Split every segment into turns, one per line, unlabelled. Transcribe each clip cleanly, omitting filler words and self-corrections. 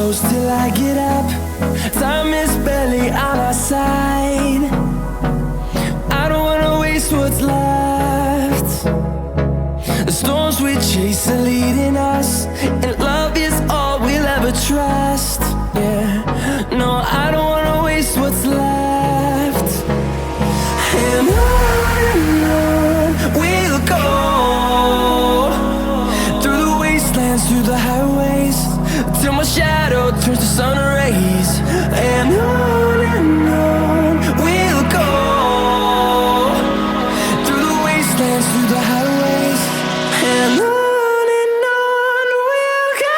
close till I get up. Time is barely on our side. I don't wanna waste what's left. The storms we chase are leading us, and love is all we'll ever trust. Yeah, no, I don't wanna waste what's left. And on we'll go, through the wastelands, through the highways, till my shadow turns to sun rays. And on we'll go, through the wastelands, through the highways, and on we'll go.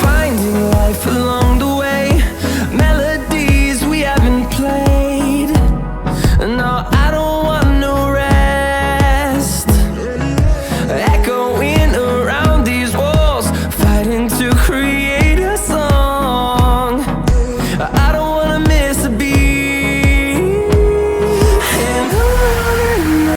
Finding life alone